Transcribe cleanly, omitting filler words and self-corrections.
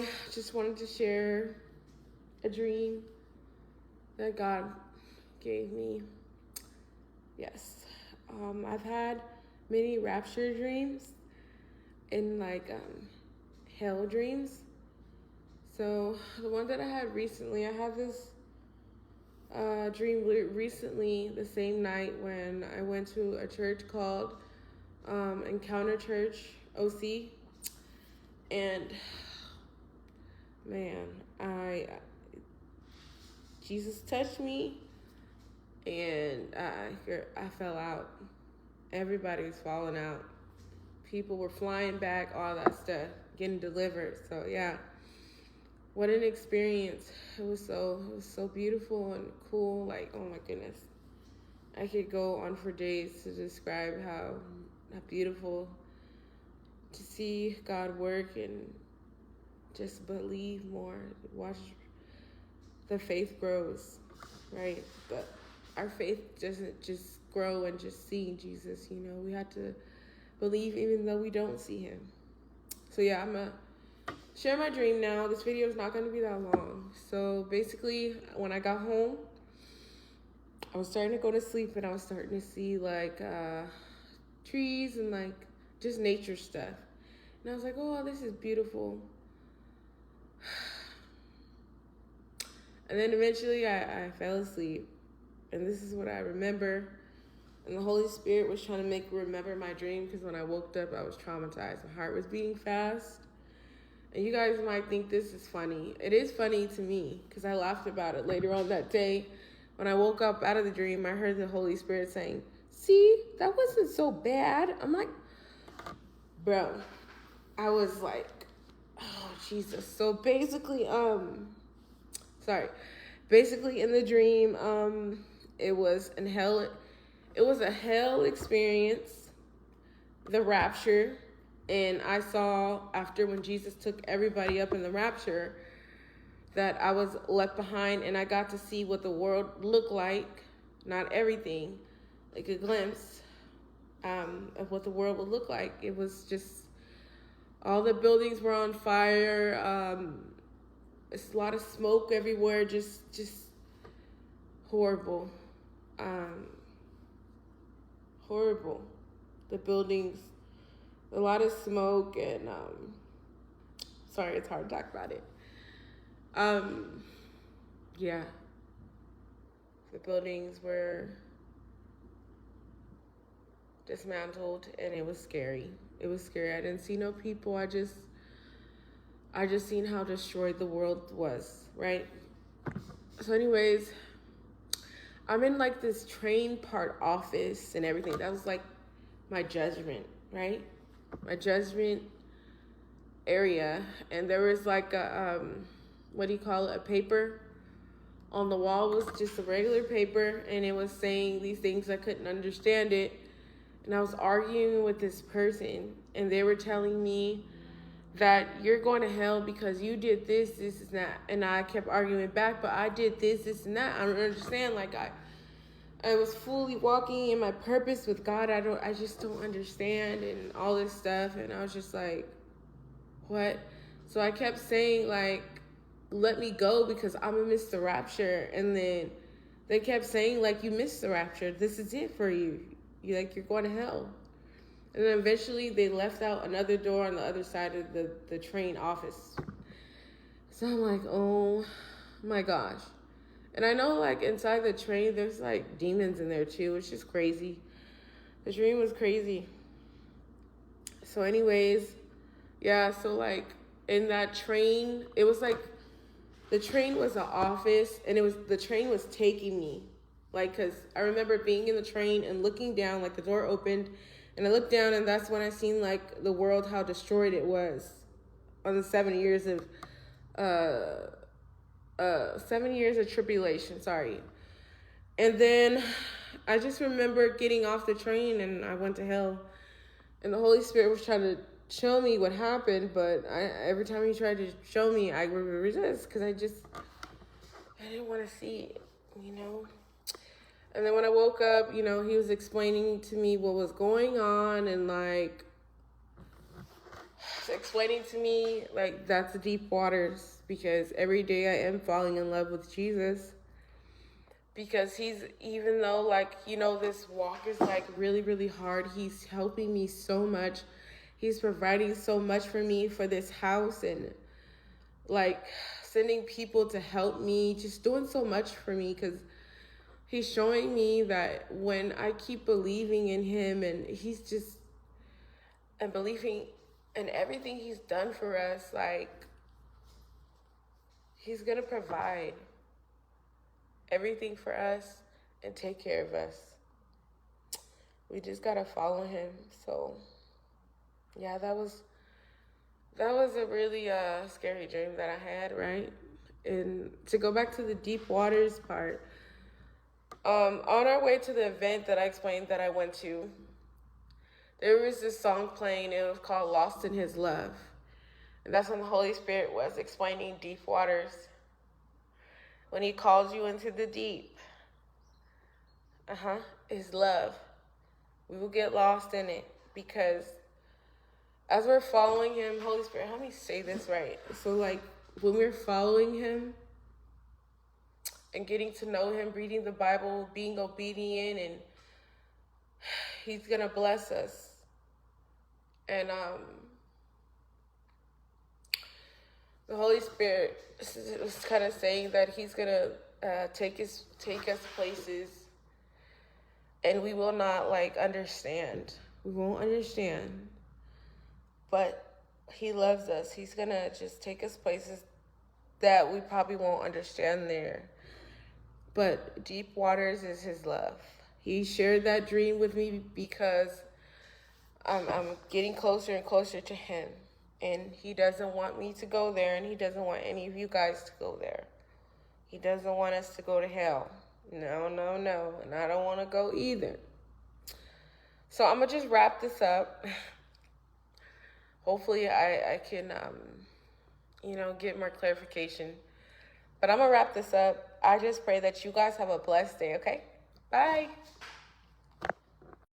I just wanted to share a dream that God gave me. Yes. I've had many rapture dreams and hell dreams. So the one that I had recently, I had this dream recently the same night when I went to a church called Encounter Church OC. And man, Jesus touched me, and I fell out. Everybody was falling out. People were flying back, all that stuff, getting delivered. So yeah, what an experience! It was so beautiful and cool. Like, oh my goodness, I could go on for days to describe how beautiful to see God work and just believe more. Watch the faith grows, right? But our faith doesn't just grow and just seeing Jesus, we have to believe even though we don't see him. So yeah, I'm gonna share my dream now. This video is not going to be that long. So basically, when I got home, I was starting to go to sleep, and I was starting to see trees and just nature stuff. And I was like, oh, this is beautiful. And then eventually I fell asleep. And this is what I remember. And the Holy Spirit was trying to make me remember my dream, because when I woke up, I was traumatized. My heart was beating fast. And you guys might think this is funny. It is funny to me, because I laughed about it later on that day. When I woke up out of the dream, I heard the Holy Spirit saying, see, that wasn't so bad. I'm like, bro, I was like, oh, Jesus. So basically, basically in the dream, it was a hell experience, the rapture. And I saw after when Jesus took everybody up in the rapture that I was left behind, and I got to see what the world looked like. Not everything, like a glimpse of what the world would look like. It was just, all the buildings were on fire. It's a lot of smoke everywhere, just horrible. Horrible. The buildings, a lot of smoke, and sorry, it's hard to talk about it. Yeah. The buildings were dismantled, and it was scary. It was scary. I didn't see no people. I just seen how destroyed the world was, right? So anyways, I'm in this train part office and everything. That was my judgment, right? My judgment area. And there was a, what do you call it? A paper on the wall. It was just a regular paper, and it was saying these things. I couldn't understand it. And I was arguing with this person, and they were telling me that you're going to hell because you did this and that. And I kept arguing back, but I did this and that. I don't understand. I was fully walking in my purpose with God. I just don't understand, and all this stuff. And I was just like, what? So I kept saying let me go because I'm gonna miss the rapture. And then they kept saying you missed the rapture. This is it for you. You're going to hell. And then eventually they left out another door on the other side of the train office. So I'm like, oh my gosh. And I know inside the train, there's demons in there too. It's just crazy. The dream was crazy. So anyways, yeah, so in that train, it was the train was an office, and the train was taking me. Cause I remember being in the train and looking down, the door opened, and I looked down, and that's when I seen the world, how destroyed it was on the 7 years of 7 years of tribulation, sorry. And then I just remember getting off the train, and I went to hell. And the Holy Spirit was trying to show me what happened, but every time he tried to show me, I would resist, because I didn't want to see it, And then when I woke up, he was explaining to me what was going on, and explaining to me, like, that's deep waters, because every day I am falling in love with Jesus. Because he's, even though, like, you know, this walk is like really, really hard, he's helping me so much. He's providing so much for me for this house, and like sending people to help me, just doing so much for me, because he's showing me that when I keep believing in him, and he's just, and believing in everything he's done for us, like, he's gonna provide everything for us and take care of us. We just gotta follow him. So yeah, that was a really scary dream that I had, right? And to go back to the deep waters part, on our way to the event that I explained that I went to, there was this song playing. It was called Lost in His Love. And that's when the Holy Spirit was explaining deep waters. When he calls you into the deep, his love. We will get lost in it, because as we're following him, Holy Spirit, help me say this right. So, like, when we're following him and getting to know him, reading the Bible, being obedient, and he's going to bless us. And the Holy Spirit was kind of saying that he's going to take us places, and we will not, like, understand. We won't understand. But he loves us. He's going to just take us places that we probably won't understand there. But deep waters is his love. He shared that dream with me because I'm getting closer and closer to him. And he doesn't want me to go there, and he doesn't want any of you guys to go there. He doesn't want us to go to hell. No, no, no. And I don't want to go either. So I'm going to just wrap this up. Hopefully I can, get more clarification. But I'm going to wrap this up. I just pray that you guys have a blessed day, okay? Bye.